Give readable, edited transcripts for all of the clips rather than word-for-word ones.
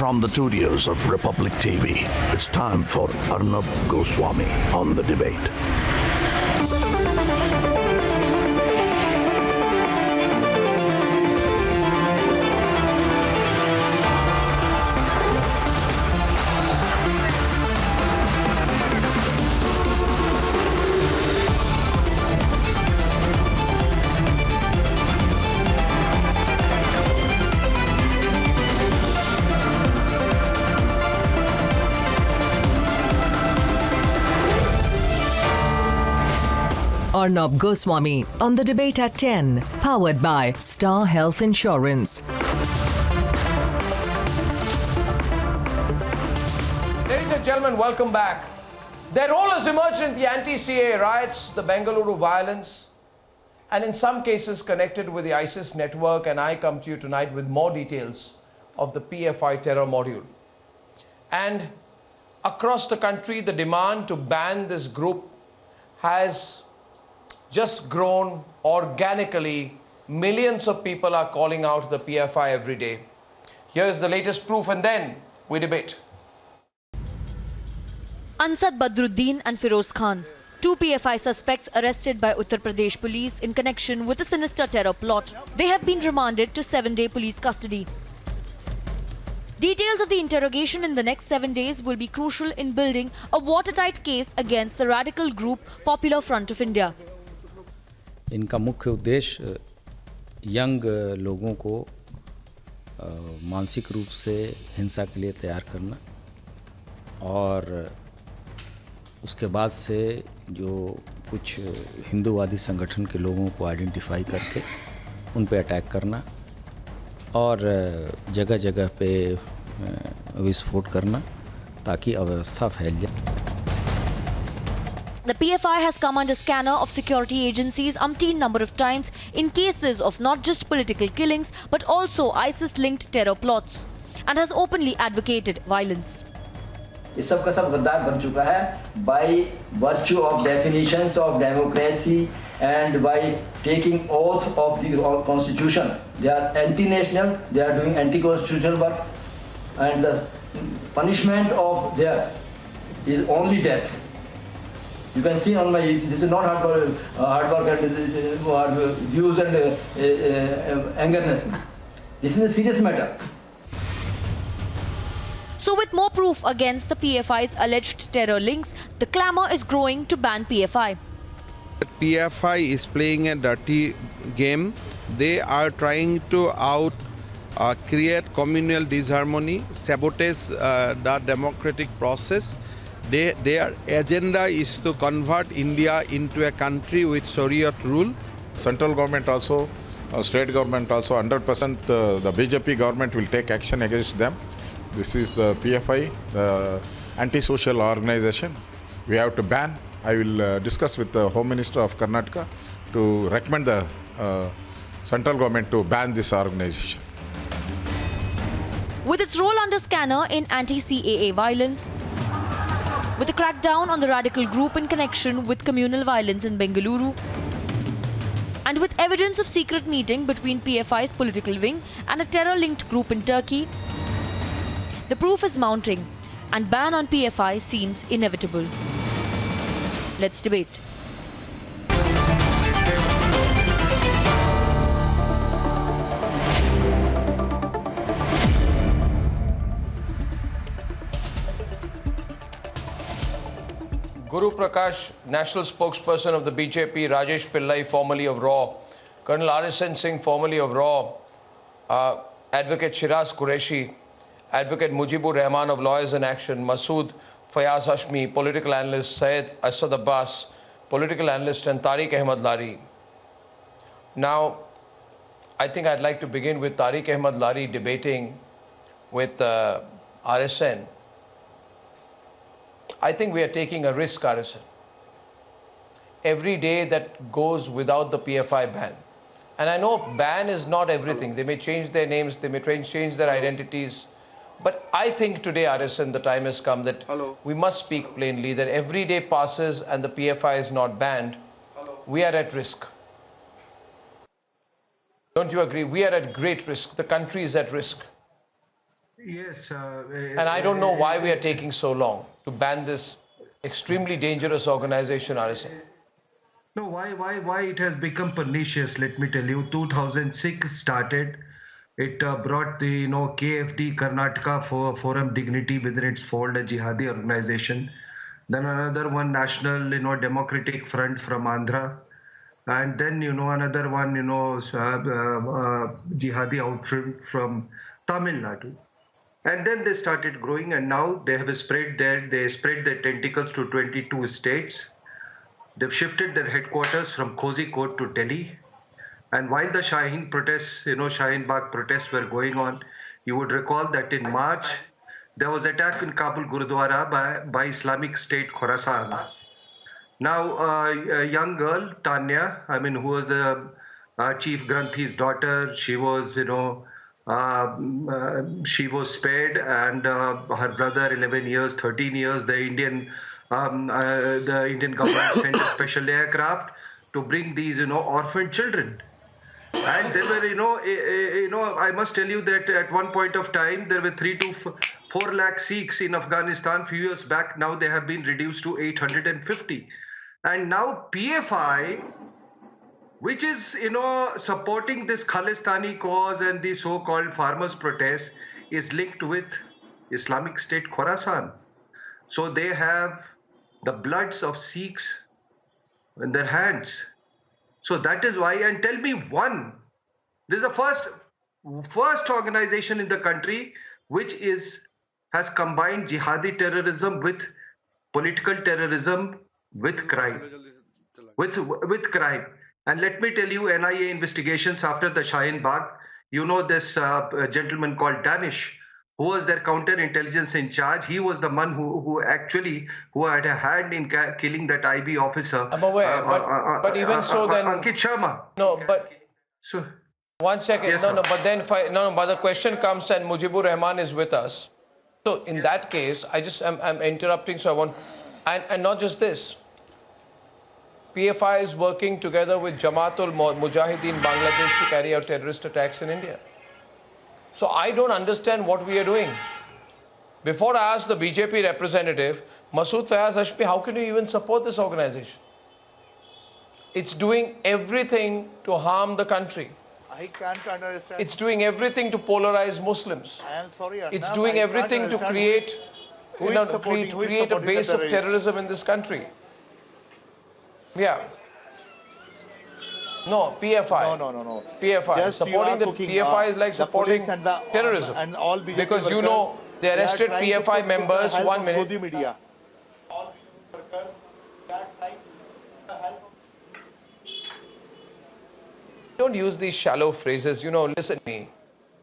From the studios of Republic TV, it's time for Arnab Goswami on The Debate. Arnab Goswami on The Debate at 10, powered by Star Health Insurance. Ladies and gentlemen, welcome back. Their role has emerged in the anti-CAA riots, the Bengaluru violence, and in some cases connected with the ISIS network, and I come to you tonight with more details of the PFI terror module. And across the country, the demand to ban this group has just grown organically. Millions of people are calling out the PFI every day. Here is the latest proof, and then we debate. Ansad Badruddin and Firoz Khan, two PFI suspects arrested by Uttar Pradesh police in connection with a sinister terror plot. They have been remanded to 7-day police custody. Details of the interrogation in the next 7 days will be crucial in building a watertight case against the radical group Popular Front of India. इनका मुख्य उद्देश्य young लोगों को मानसिक रूप से हिंसा के लिए तैयार करना और उसके बाद से जो कुछ हिंदूवादी संगठन के लोगों को आइडेंटिफाई करके उन पे अटैक करना और जगह जगह पे विस्फोट करना ताकि अव्यवस्था फैल जाए. The PFI has come under scanner of security agencies umpteen number of times in cases of not just political killings but also ISIS-linked terror plots and has openly advocated violence. ये सब का सब गद्दार बन चुका है by virtue of definitions of democracy and by taking oath of the constitution. They are anti-national, they are doing anti-constitutional work, and the punishment of their is only death. You can see on my, this is not hard work and views and angerness. This is a serious matter. So with more proof against the PFI's alleged terror links, the clamour is growing to ban PFI. PFI is playing a dirty game. They are trying to create communal disharmony, sabotage the democratic process. Their agenda is to convert India into a country with Shariat rule. Central government also, state government also, 100% the BJP government will take action against them. This is PFI, the anti-social organization. We have to ban. I will discuss with the Home Minister of Karnataka to recommend the central government to ban this organization. With its role under scanner in anti-CAA violence, with a crackdown on the radical group in connection with communal violence in Bengaluru, and with evidence of secret meeting between PFI's political wing and a terror-linked group in Turkey, the proof is mounting and ban on PFI seems inevitable. Let's debate. Guru Prakash, national spokesperson of the BJP, Rajesh Pillai, formerly of RAW, Colonel RSN Singh, formerly of RAW, Advocate Shiraz Qureshi, Advocate Mujibur Rahman of Lawyers in Action, Masood Fayaz Hashmi, political analyst, Syed Asad Abbas, political analyst, and Tariq Ahmad Lari. Now, I think I'd like to begin with Tariq Ahmad Lari debating with RSN. I think we are taking a risk, RSN. Every day that goes without the PFI ban. And I know ban is not everything. They may change their names, they may change their identities. But I think today, RSN, the time has come that we must speak plainly, that every day passes and the PFI is not banned, we are at risk. Don't you agree? We are at great risk. The country is at risk. Yes. And I don't know why we are taking so long to ban this extremely dangerous organization, RSM. No, why it has become pernicious? Let me tell you. 2006 started. It brought the KFD Karnataka Forum Dignity within its fold, a jihadi organization. Then another one, National Democratic Front from Andhra, and then another one jihadi outfit from Tamil Nadu. And then they started growing, and now they have spread their tentacles to 22 states. They've shifted their headquarters from Kozhikode to Delhi. And while the Shaheen protests, Shaheen Bagh protests were going on, you would recall that in March, there was attack in Kabul Gurudwara by Islamic State Khorasan. Now, a young girl, Tanya, who was Chief Granthi's daughter, she was, she was spared, and her brother, 11 years, 13 years, the Indian government sent a special aircraft to bring these, orphan children. And there were, I must tell you that at one point of time, there were 3 to 4 lakh Sikhs in Afghanistan few years back. Now they have been reduced to 850. And now PFI, which is, supporting this Khalistani cause and the so-called farmers' protest, is linked with Islamic State Khorasan. So they have the bloods of Sikhs in their hands. So that is why, and tell me one, this is the first organization in the country which has combined jihadi terrorism with political terrorism with crime. With crime. And let me tell you, NIA investigations after the Shaheen Bagh, this gentleman called Danish, who was their counterintelligence in charge. He was the one who had a hand in killing that IB officer. I'm aware, but even so, then Ankit Sharma. No, but so 1 second. Yes, no, sir. but then but the question comes, and Mujibur Rahman is with us. So in that case, I'm interrupting. So I want, and not just this. PFI is working together with Jamaatul Mujahideen Bangladesh to carry out terrorist attacks in India. So I don't understand what we are doing. Before I ask the BJP representative, Masood Fayaz Hashmi, how can you even support this organization? It's doing everything to harm the country. I can't understand. It's doing everything to polarize Muslims. I am sorry, Arnab, It's doing everything to create a base of terrorism in this country. Yeah. No, PFI. No. PFI. Just supporting the PFI is like supporting terrorism. And all BJP because workers, they arrested PFI members. 1 minute. Modi media. Don't use these shallow phrases. Listen to me.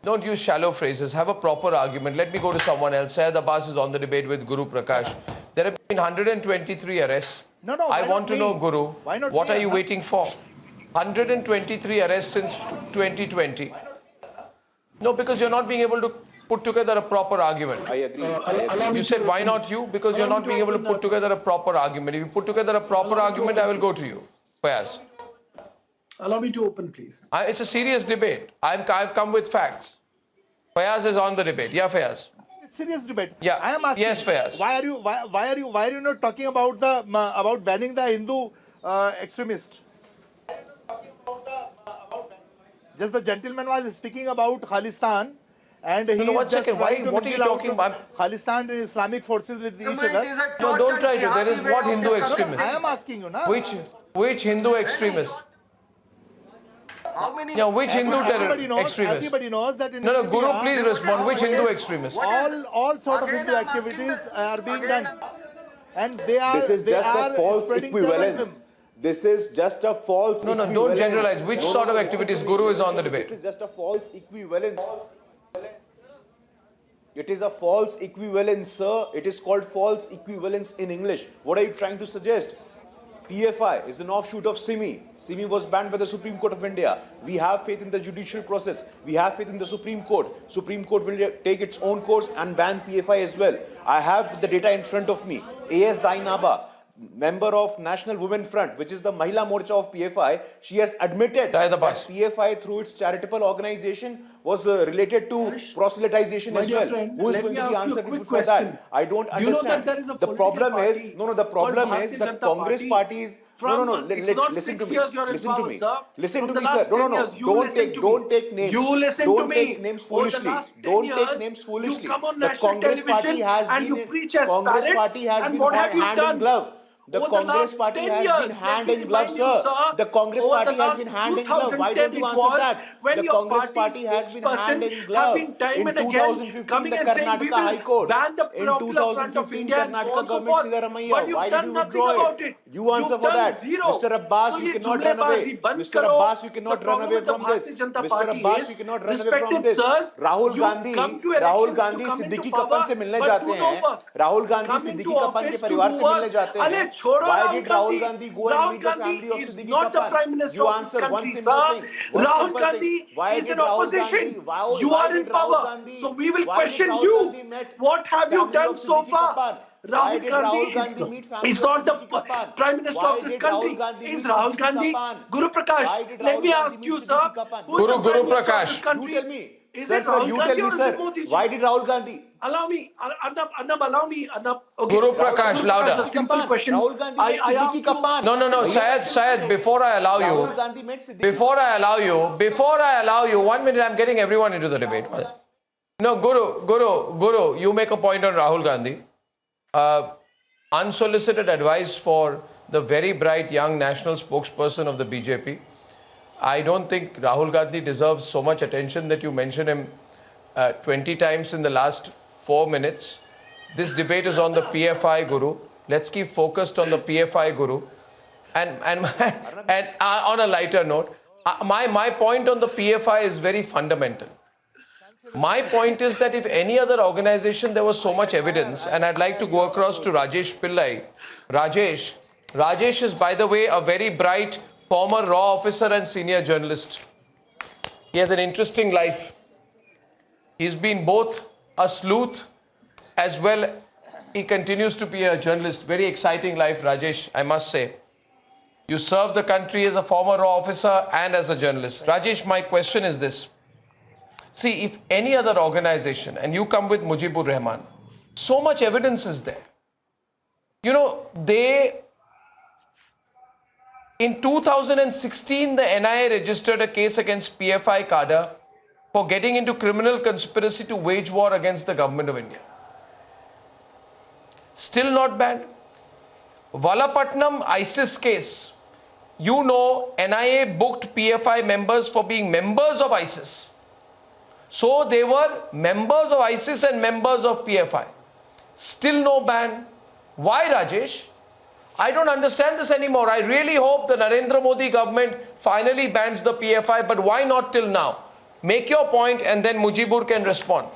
Don't use shallow phrases. Have a proper argument. Let me go to someone else. Syed Abbas is on the debate with Guru Prakash. There have been 123 arrests. No. I want to know, Guru, what are you waiting for? 123 arrests since 2020. No, because you're not being able to put together a proper argument. I agree. You said, why not you? Because you're not being able to put together a proper argument. If you put together a proper argument, I will go to you. Fayaz. Allow me to open, please. It's a serious debate. I've come with facts. Fayaz is on the debate. Yeah, Fayaz. Serious debate. Yeah. I am asking. Yes, Fayaz. Why are you not talking about banning the Hindu extremist? Just the gentleman was speaking about Khalistan, and he No, 1 is just second. trying to What are you talking about? Khalistan and Islamic forces with each other. No, don't try to. There is what Hindu extremist? I am asking you, na. Which Hindu extremist? How many? Yeah, which Hindu Everybody knows, extremist? everybody knows that in No, India, Guru, please respond. Which Hindu extremist? all sort of Hindu activities are being done, and they are. This is just a false spreading equivalence. terrorism. This is just a false equivalence. No, don't generalize. Which sort of activities? Guru is on the debate. This is just a false equivalence. It is a false equivalence, sir. It is called false equivalence in English. What are you trying to suggest? PFI is an offshoot of SIMI. SIMI was banned by the Supreme Court of India. We have faith in the judicial process. We have faith in the Supreme Court. Supreme Court will take its own course and ban PFI as well. I have the data in front of me. AS Zainaba, member of National Women Front, which is the Mahila Morcha of PFI, she has admitted that PFI through its charitable organization was related to proselytization as well. Who is going to be answerable for that? I don't understand. The problem is, the problem is the Congress party is listen to me. Listen to me. Listen to me, sir. Don't take names. Don't take names foolishly. Don't take names foolishly. The Congress party has been hand in glove. The Congress party has been hand in glove, sir. The Congress party has been hand in glove. Why don't you answer that? The Congress party has been hand in glove. In 2015, the Karnataka High Court. In 2015, Karnataka government Siddharamaiah. Why did you withdraw it? You answer for that. Mr. Abbas, you cannot run away. Mr. Abbas, you cannot run away from this. Mr. Abbas, you cannot run away from this. Rahul Gandhi Siddiqui Kappan से मिलने जाते हैं. Rahul Gandhi Siddiqui Kappan के परिवार से मिलने जाते हैं. Why did Rahul Gandhi go and meet the family of Siddiqui Kappan? You answer one simple thing. Rahul Gandhi is in opposition. You are in power. So we will question you. What have you done so far? Rahul Gandhi is not the Prime Minister of this country. Is Rahul Gandhi? Guru Prakash, let me ask you, sir. Guru Prakash. You tell me. Sir, you tell me, sir. Why did Rahul Gandhi? Allow me, Arnab, allow me. Okay. Guru Prakash, louder. A simple question. Rahul Gandhi met Siddiqui Kappan. No, Syed, before I allow you, 1 minute, I'm getting everyone into the debate. No, Guru, you make a point on Rahul Gandhi. Unsolicited advice for the very bright young national spokesperson of the BJP. I don't think Rahul Gandhi deserves so much attention that you mention him 20 times in the last 4 minutes. This debate is on the PFI, Guru. Let's keep focused on the PFI, Guru. And on a lighter note, my point on the PFI is very fundamental. My point is that if any other organization there was so much evidence, and I'd like to go across to Rajesh Pillai. Rajesh is, by the way, a very bright former RAW officer and senior journalist. He has an interesting life. He's been both a sleuth as well. He continues to be a journalist. Very exciting life, Rajesh, I must say. You serve the country as a former RAW officer and as a journalist. Rajesh, my question is this. See, if any other organization, and you come with Mujibur Rahman, so much evidence is there. You know, in 2016, the NIA registered a case against PFI cadre for getting into criminal conspiracy to wage war against the government of India. Still not banned. Valapatnam ISIS case. You know, NIA booked PFI members for being members of ISIS. So they were members of ISIS and members of PFI. Still no ban. Why, Rajesh? I don't understand this anymore. I really hope the Narendra Modi government finally bans the PFI, but why not till now? Make your point and then Mujibur can respond.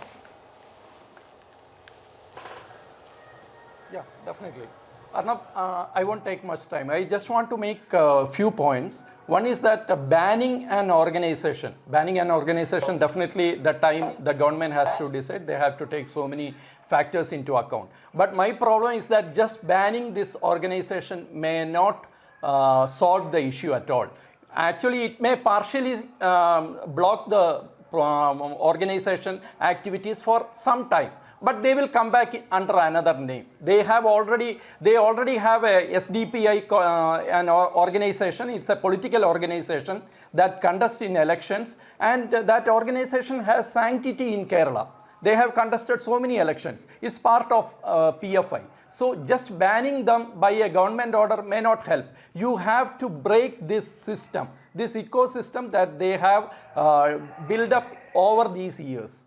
Yeah, definitely. Arnab, I won't take much time. I just want to make a few points. One is that banning an organization, definitely the time the government has to decide, they have to take so many factors into account. But my problem is that just banning this organization may not solve the issue at all. Actually, it may partially block the organization activities for some time. But they will come back under another name. They already have a SDPI, an organization. It's a political organization that conducts in elections, and that organization has sanctity in Kerala. They have contested so many elections. It's part of PFI. So just banning them by a government order may not help. You have to break this system, this ecosystem that they have built up over these years.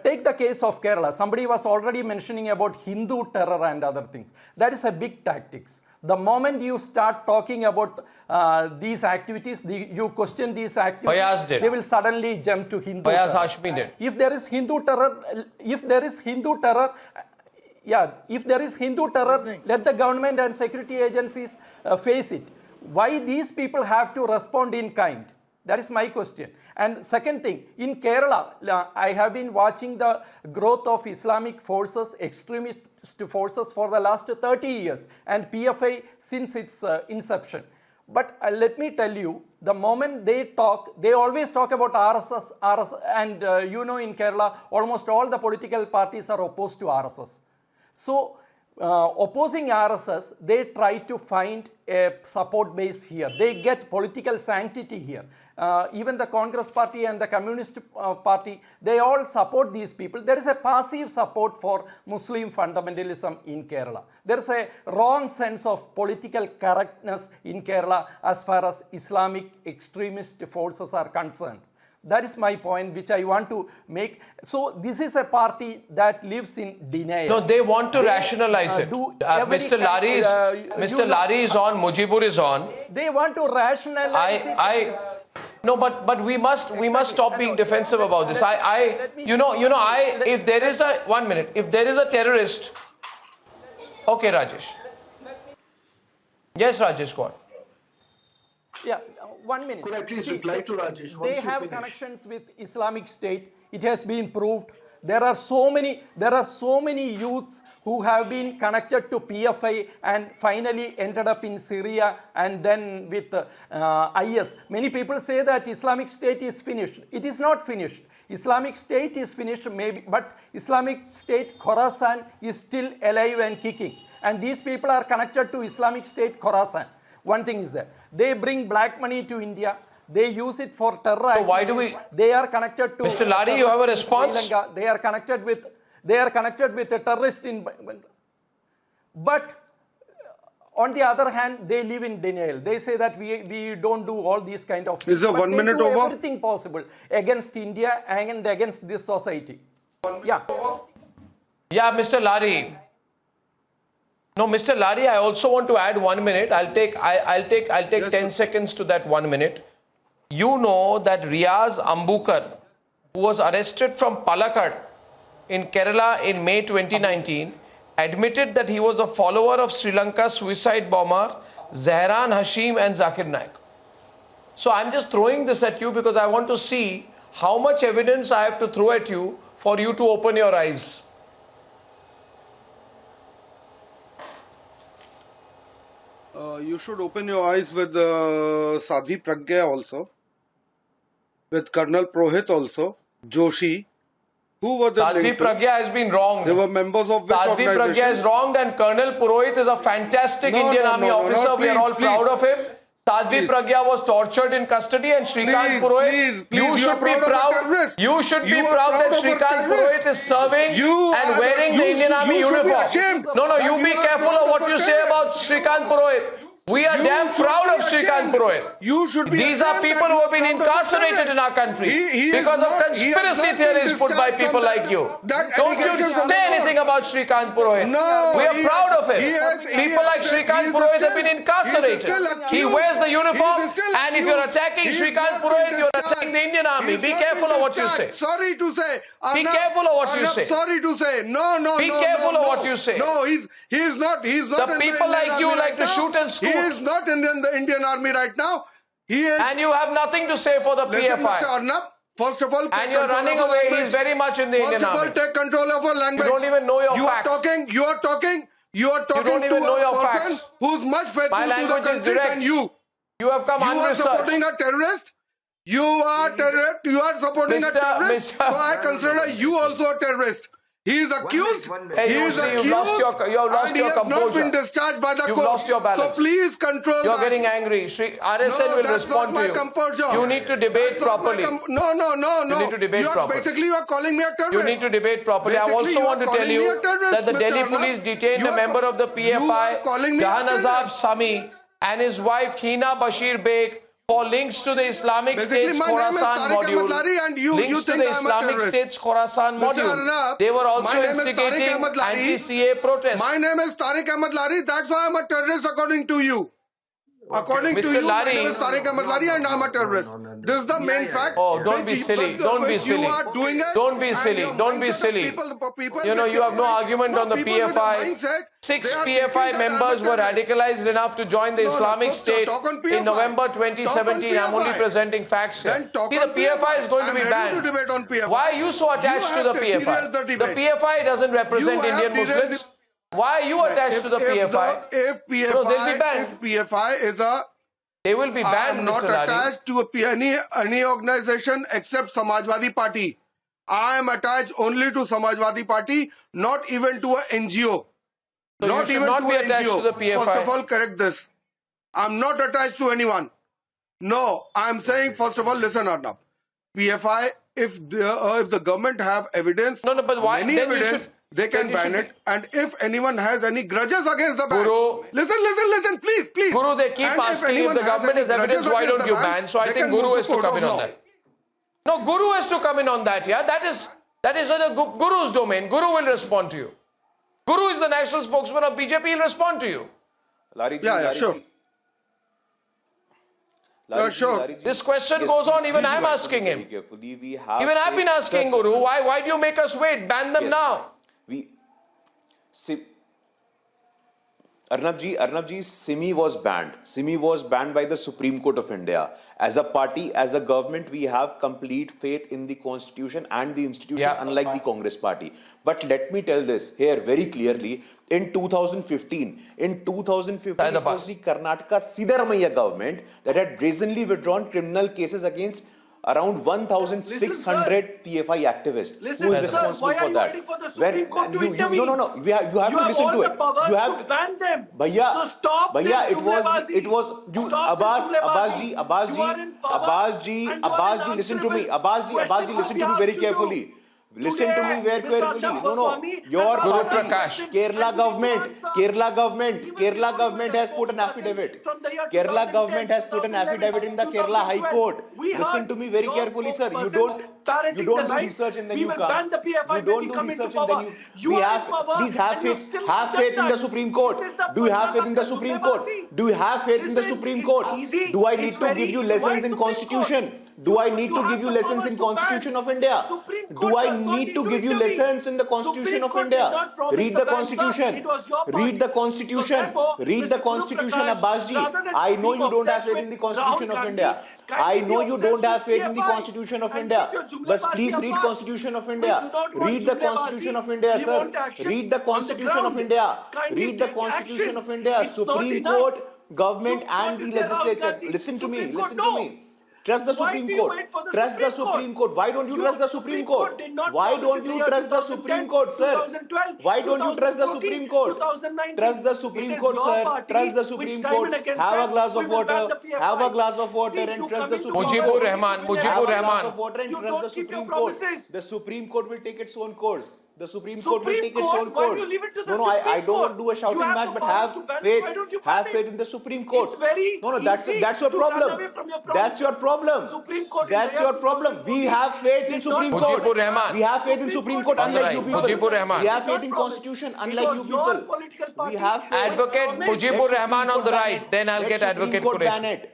Take the case of Kerala. Somebody was already mentioning about Hindu terror and other things. That is a big tactics. The moment you start talking about these activities, you question these activities, they will suddenly jump to Hindu terror. If there is Hindu terror, let the government and security agencies face it. Why these people have to respond in kind? That is my question. And second thing, in Kerala, I have been watching the growth of Islamic forces, extremist forces for the last 30 years and PFI since its inception. But let me tell you, the moment they talk, they always talk about RSS, and in Kerala, almost all the political parties are opposed to RSS. So, opposing RSS, they try to find a support base here. They get political sanctity here. Even the Congress party and the Communist party, they all support these people. There is a passive support for Muslim fundamentalism in Kerala. There is a wrong sense of political correctness in Kerala as far as Islamic extremist forces are concerned. That is my point which I want to make. So this is a party that lives in denial. No, they want to rationalize it. Mr. Lari is on, Mujibur is on. They want to rationalize it. No, but we must stop being defensive about this. If there is a 1 minute, if there is a terrorist, okay, Rajesh. Yes, Rajesh, go on. Yeah, 1 minute. Could I please reply to Rajesh? They have connections with Islamic State. It has been proved. There are so many youths who have been connected to PFI and finally ended up in Syria and then with IS. Many people say that Islamic State is finished. It is not finished. Islamic State is finished maybe, but Islamic State Khorasan is still alive and kicking. And these people are connected to Islamic State Khorasan. One thing is that they bring black money to India. They use it for terror. So why do we? They are connected to. Mr. Lari, you have a response? They are connected with a terrorist in. But on the other hand, they live in denial. They say that we don't do all these kind of things. Is there 1 minute over? Everything possible against India and against this society. Yeah. Yeah, Mr. Lari. No, Mr. Lari, I also want to add 1 minute. I'll take 10 seconds to that 1 minute. You know that Riaz Ambukar, who was arrested from Palakkad in Kerala in May 2019, admitted that he was a follower of Sri Lanka's suicide bomber Zahran Hashim and Zakir Naik. So I'm just throwing this at you because I want to see how much evidence I have to throw at you for you to open your eyes. You should open your eyes with Sadhi Pragya also, with Colonel Purohit also, Joshi. Who were the Sadhi Pragya has been wronged. They were members of which Sadhi organization? Pragya is wronged and Colonel Purohit is a fantastic Indian Army officer. We are all proud of him. Sadhi Pragya was tortured in custody and Shrikant Purohit, you should be proud. You should be proud that Shrikant Purohit is serving and wearing the Indian Army uniform. No, you be careful of what you say about Shrikant Purohit. We are damn proud of Shrikant Purohit. These are people who have been incarcerated in our country because of conspiracy theories put by people like you. Don't you say anything about Shrikant Purohit. We are proud of him. People like Shrikant Purohit have been incarcerated. He wears the uniform, and if you're attacking Shrikant Purohit, you're attacking the Indian Army. Be careful of what you say. Sorry to say. Be careful of what you say. Sorry to say. No. Be careful of what you say. No, he's not. The people like you like to shoot and scoot. He is not in the Indian Army right now. He is. And you have nothing to say for the Listen, PFI. Mr. Arnab, first of all, and you're running away. He's very much in the Indian Army. First of all, take control of our language. You don't even know your facts. You are talking you don't even to know your a person facts. who's much faithful to the country than you. You have come unresearched. You are supporting a terrorist. You are supporting a terrorist. So I consider you also a terrorist. He is accused. You've lost your composure. He has not been discharged by the court. You've lost your balance. So please control. You're getting angry. RSN will respond to you. Composure. You need to debate properly. No. You need to debate properly. Basically, you are calling me a terrorist. You need to debate properly. I also want to tell you that the Delhi police detained a member of the PFI, Jahan Azab Sami, and his wife Hina Bashir Beg for links to the Islamic State's Khorasan module. Links to the Islamic State's Khorasan module. They were also instigating anti-CA protests. My name is Tariq Ahmad Lari. That's why I'm a terrorist according to you. According to Mr. you, Lari. my name is Tariq Ahmed Lari and I'm a terrorist. This is the main fact. Oh, don't be which- silly. Don't be which silly. You are doing it. Don't be and silly. your Don't be mindset of silly. people You know, with you have no mind- argument on the people with a PFI. mindset, 6 they are PFI thinking that members I'm a were terrorist. radicalized enough to join the No, no, Islamic talk State on PFI. in November 2017. I'm only PFI. presenting facts here. Then talk See, on the PFI is going to I'm be ready banned. to debate on PFI. Why are you so attached to have the derailed PFI? the debate. PFI doesn't represent You have Indian derailed Muslims. Why are you attached to the PFI? If PFI, No, they'll be banned. if PFI is a, They will be I banned, am not Mr. Lari. attached to any organization except Samajwadi Party. I am attached only to Samajwadi Party, not even to a NGO. So not you should even not to be a attached NGO. to the PFI. First of all, correct this. I'm not attached to anyone. No, I'm saying first of all, listen, Arnab. PFI, if the government have evidence, but why? any Then you evidence, should- they can then you ban should it. And if anyone has any grudges against the ban, Guru- listen, please. Guru, they keep And asking if anyone the has government any has evidence, grudges why against don't the you ban? So I they think can Guru move has to court come of in on law. that. No, Guru has to come in on that, yeah? That is the Guru's domain. Guru will respond to you. Guru is the national spokesman of BJP, he'll respond to you. Larry, Yeah, sure. Sure. This question goes on, even I'm asking him. We have Even I've been asking Guru, why do you make us wait? Ban them now. See, Arnab ji, Simi was banned. Simi was banned by the Supreme Court of India. As a party, as a government, we have complete faith in the constitution and the institution, unlike the Congress party. But let me tell this here very clearly. In 2015, it was the Karnataka Siddaramaiah government that had brazenly withdrawn criminal cases against around 1,600 PFI activists. Who is responsible why are for you that? waiting for the Supreme Court to intervene? No. You have to listen all to the it. powers You have to ban them. Bhaiya, So stop this Bhaiya, it was you, Stop this Abbas ji, listen to me. Abbas ji, listen to me very carefully. Listen to me very carefully. No. Your party, Kerala government has put an affidavit. Kerala government has put an affidavit in the Kerala High Court. Listen to me very carefully, sir. You don't do research and then you come. You don't do research and then you. Please have faith in the Supreme Court. Do you have faith in the Supreme Court? Do you have faith in the Supreme Court? Do I need to give you lessons in Constitution? Do I need to give you lessons in Constitution of India? Do I need to give you lessons in the Constitution of India? Read the Constitution. Read the Constitution. Read the Constitution, Abbas ji. I know you don't have faith in the Constitution of India. I know you don't have faith in the Constitution of India. But please read Constitution of India. Read the Constitution of India, sir. Read the Constitution of India. Read the Constitution of India. Supreme Court, government and the legislature. Listen to me. Listen to me. Trust the Supreme Court. Trust the Supreme Court. Why don't you trust the Supreme Court? Why don't you trust the Supreme Court, sir? Why don't you trust the Supreme Court? Trust the Supreme Court, sir. Trust the Supreme Court. Have a glass of water. Have a glass of water and trust the Supreme Court. Mujibur Rahman. Have a glass of water and trust the Supreme Court. The Supreme Court will take its own course. The Supreme Court will take its own course. No, I don't want to do a shouting match, but have faith. Have faith in the Supreme Court. No, that's your problem. That's your problem. That's your problem. We have faith in Supreme Court. We have faith in Supreme Court, unlike you people. We have faith in Constitution, unlike you people. We have faith. Advocate Mujibur Rahman on the right. Then I'll get Advocate Qureshi.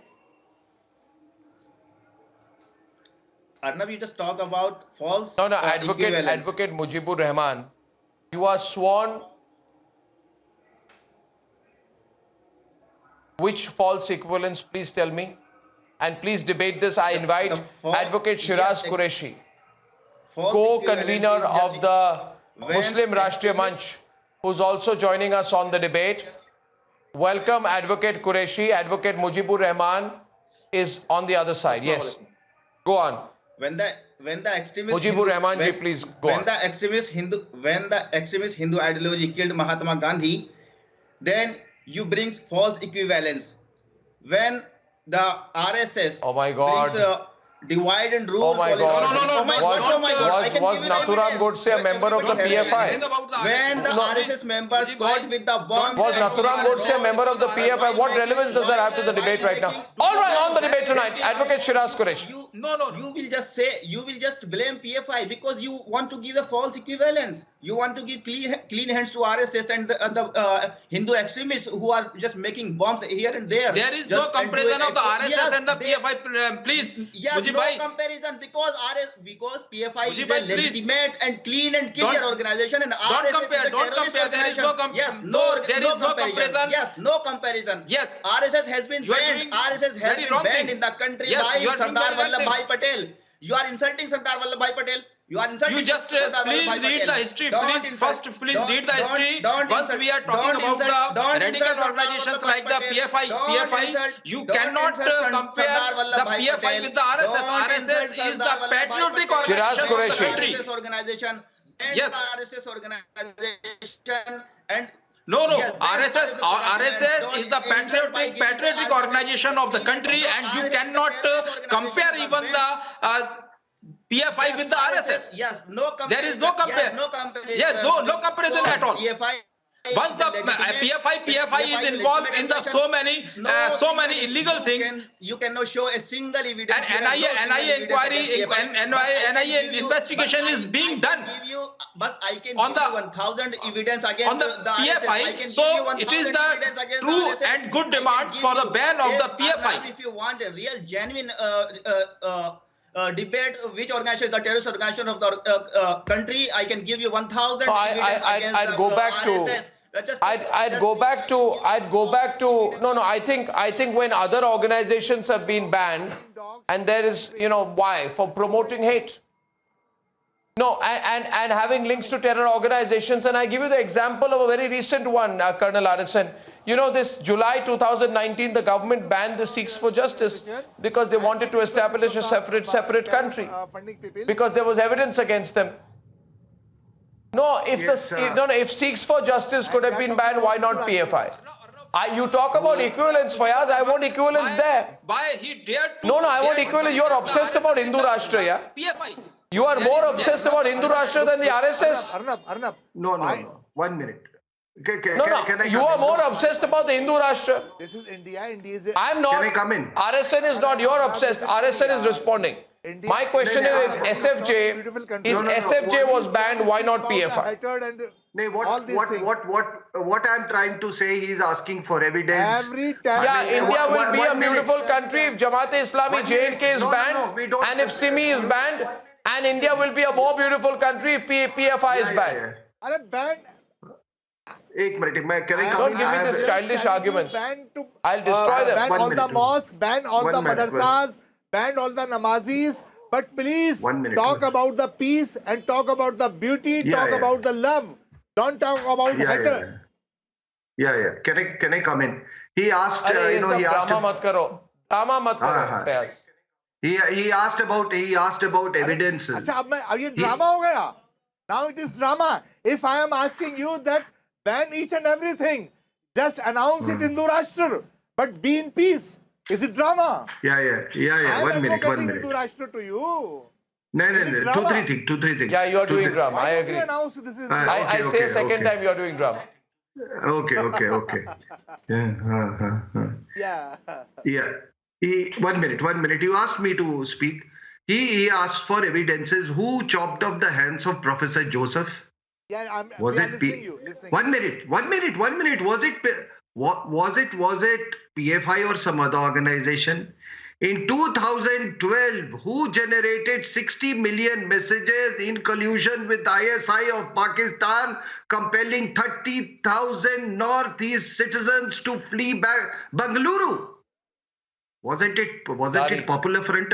Arnab, you just talk about false Advocate Mujibur Rahman. You are sworn. Which false equivalence, please tell me. And please debate this. I invite Advocate Shiraz Qureshi, co-convener of the Muslim Rashtriya Manch, who's also joining us on the debate. Welcome, Advocate Qureshi. Advocate Mujibur Rahman is on the other side. Yes. Go on. When the extremist Mujibur Rahman ji, please go on. When the extremist Hindu ideology killed Mahatma Gandhi, then you bring false equivalence. When the RSS brings a divide and rule. Oh my God. Was Nathuram Godse a member of the PFI? When the RSS members caught with the bomb. Was Nathuram Godse a member of the PFI? What relevance does that have to the debate right now? All right, on the debate tonight, Advocate Shiraz Qureshi. No. You will just blame PFI because you want to give the false equivalence. You want to give clean hands to RSS and the Hindu extremists who are just making bombs here and there. There is no comparison of the RSS and the PFI. Please, yes, no comparison because PFI is a legitimate and clean and clear organization, and RSS is a terrorist organization. Yes, no comparison. Yes, no comparison. Yes, RSS has been banned. RSS has been banned in the country by Sardar Vallabhbhai Patel. You are insulting Sardar Vallabhbhai Patel. You are insulting. You just please read the history. Please read the history. Once we are talking about the radical organizations like the PFI, you cannot compare the PFI with the RSS. RSS is the patriotic organization. Yes. RSS organization and. No. RSS is the patriotic organization of the country, and you cannot compare even the PFI with the RSS. Yes, no comparison. There is no comparison. Yes, no comparison at all. Once the PFI is involved in the so many illegal things. You cannot show a single evidence. And NIA inquiry, NIA investigation is being done. But I can give you 1,000 evidence against on the PFI. So it is the true and good demands for the ban of the PFI. If you want a real genuine debate which organization is the terrorist organization of the country, I can give you 1,000 evidence against I'd go back RSS. I'd go back to no. I think when other organizations have been banned, and there is why, for promoting hate. No, and having links to terror organizations. And I give you the example of a very recent one, Colonel Arison. This July 2019, the government banned the Sikhs for Justice because they wanted to establish a separate country because there was evidence against them. No, if Sikhs for Justice could have been banned, why not PFI? You talk about equivalence, Fayaz. I want equivalence there. No, I want equivalence. You're obsessed about Hindu Rashtra, yeah? PFI. You are more obsessed about Hindu Rashtra than the RSS. Arnab. No. 1 minute. You are more obsessed about the Hindu Rashtra. This is India. India is. I'm not. Can I come in? RSN is not. You're obsessed. RSN is responding. My question is, if SFJ was banned, why not PFI? What I'm trying to say, he's asking for evidence. Every time. Yeah, India will be a beautiful country if Jamaat-e-Islami JNK is banned, and if Simi is banned, and India will be a more beautiful country if PFI is banned. Don't give me this childish arguments. I'll destroy them. Ban all the mosques, ban all the madrasas, ban all the namazis. But please talk about the peace and talk about the beauty, talk about the love. Don't talk about hatred. Yeah. Can I come in? He asked, he asked. Drama mat karo. Fayaz. He asked about evidences. अच्छा अब ये drama हो गया. Now it is drama. If I am asking you that ban each and everything, just announce it Hindu Rashtra, but be in peace. Is it drama? Yeah. 1 minute. Hindu Rashtra to you. No. 2-3 things. Yeah, you are doing drama. I agree. This is I say second time you are doing drama. Okay. Yeah. 1 minute. You asked me to speak. He asked for evidences. Who chopped off the hands of Professor Joseph? Yeah, was it listening you. 1 minute. Was it PFI or some other organization? In 2012, who generated 60 million messages in collusion with ISI of Pakistan, compelling 30,000 Northeast citizens to flee Bengaluru? Wasn't it Popular Front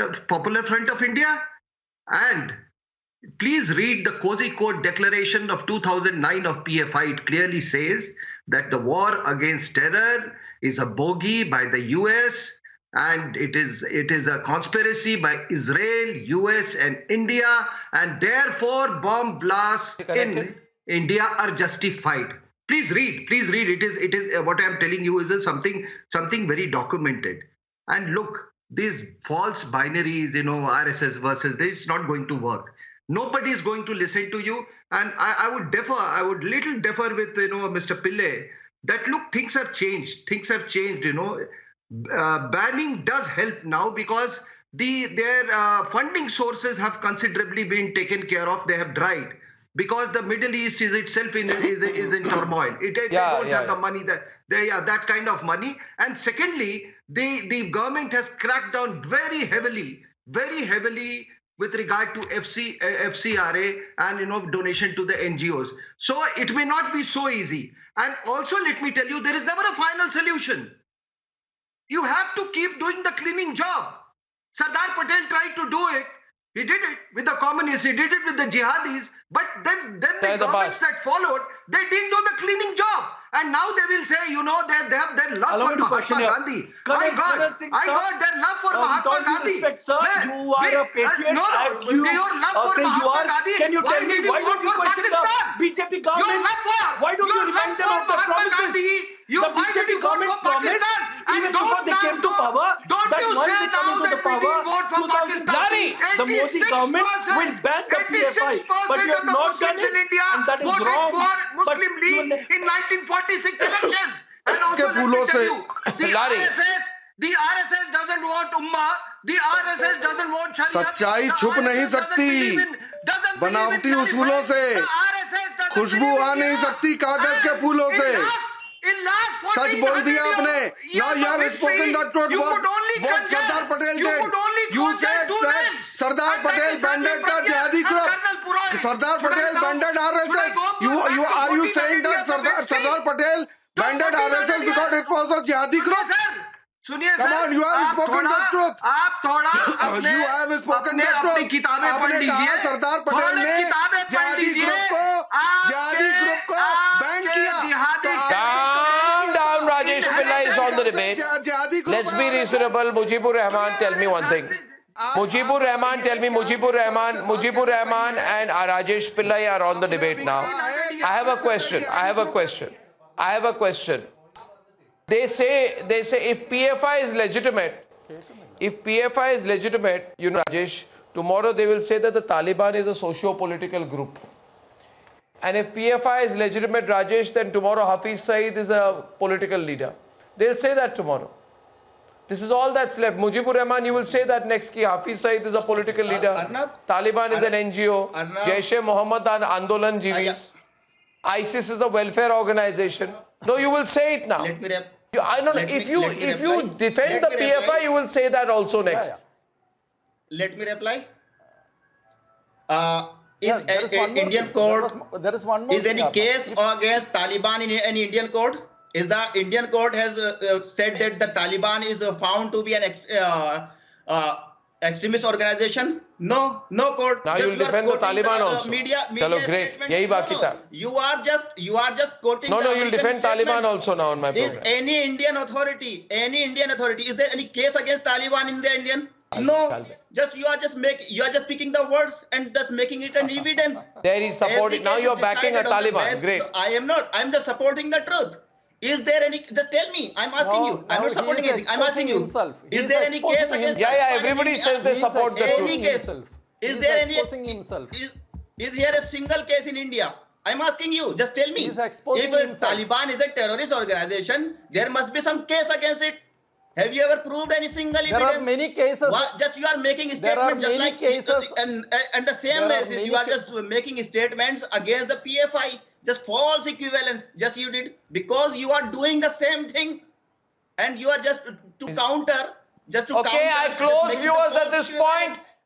of India? And please read the Kozhikode Declaration of 2009 of PFI. It clearly says that the war against terror is a bogey by the US, and it is a conspiracy by Israel, US and India, and therefore bomb blasts in India are justified. Please read. It is what I am telling you is something very documented. And look, these false binaries, RSS versus this, it's not going to work. Nobody is going to listen to you. And I would defer with Mr. Pillai that look, things have changed. Banning does help now because their funding sources have considerably been taken care of. They have dried because the Middle East is itself in turmoil. They don't have the money that kind of money. And secondly, the government has cracked down very heavily with regard to FCRA and donation to the NGOs. So it may not be so easy. And also, let me tell you, there is never a final solution. You have to keep doing the cleaning job. Sardar Patel tried to do it. He did it with the communists. He did it with the jihadis. But then the governments that followed, they didn't do the cleaning job. And now they will say, they have their love for Mahatma Gandhi. I got their love for Mahatma Gandhi. Respect, sir, you are a patriot. Your love for Mahatma Gandhi. Can you tell me why don't you question the BJP government? Why don't you remind them of the promises? The BJP government promised, even before they came to power, that once they come into the power, 2030, the Modi government will ban the PFI. But you have not done it, and that is wrong. But in 1946 elections, and also let me tell you, the RSS doesn't want Ummah, the RSS doesn't want Sharia. सच्चाई छुप नहीं सकती बनावटी उसूलों से, खुशबू आ नहीं सकती कागज के फूलों से। सच बोल दिया आपने। Now you have spoken that truth. What Sardar Patel did. You said Sardar Patel banded the jihadi group. Sardar Patel banded RSS. Are you saying that Sardar Patel banded RSS because it was a jihadi group? सुनिए Come on, you have spoken the truth. आप थोड़ा You have spoken the truth. अपनी किताबें पढ़ लीजिए। सरदार पटेल ने जहादी group को ban किया। Calm down, Rajesh Pillai is on the debate. Let's be reasonable. Mujibur Rahman, tell me one thing. Mujibur Rahman and Rajesh Pillai are on the debate now. I have a question. They say if PFI is legitimate, Rajesh, tomorrow they will say that the Taliban is a socio-political group. And if PFI is legitimate, Rajesh, then tomorrow Hafiz Saeed is a political leader. They'll say that tomorrow. This is all that's left. Mujibur Rahman, you will say that next ki Hafiz Saeed is a political leader. Taliban is an NGO. Jaish-e-Mohammed and Andolan Jivis. ISIS is a welfare organization. No, you will say it now. If you defend the PFI, you will say that also next. Let me reply. Is Indian court? There is one more. Is any case against Taliban in any Indian court? Is the Indian court has said that the Taliban is found to be an extremist organization? No court. Now you will defend the Taliban also. Chalo, great. Yahi baki tha. You are just quoting. No, you will defend Taliban also now on my program. Is any Indian authority? Is there any case against Taliban in the Indian? No. You are just picking the words and just making it an evidence. There is support. Now you are backing a Taliban. Great. I am not. I am just supporting the truth. Is there any? Just tell me. I'm asking you. I'm not supporting anything. I'm asking you. Is there any case against? Yeah. Everybody says they support the truth. Any case? Is there any? Is here a single case in India? I'm asking you. Just tell me. If Taliban is a terrorist organization, there must be some case against it. Have you ever proved any single evidence? There are many cases. Just you are making statements just like cases, and the same message. You are just making statements against the PFI. Just false equivalence. Just you did because you are doing the same thing, and you are just to counter. Okay, I close viewers at this point.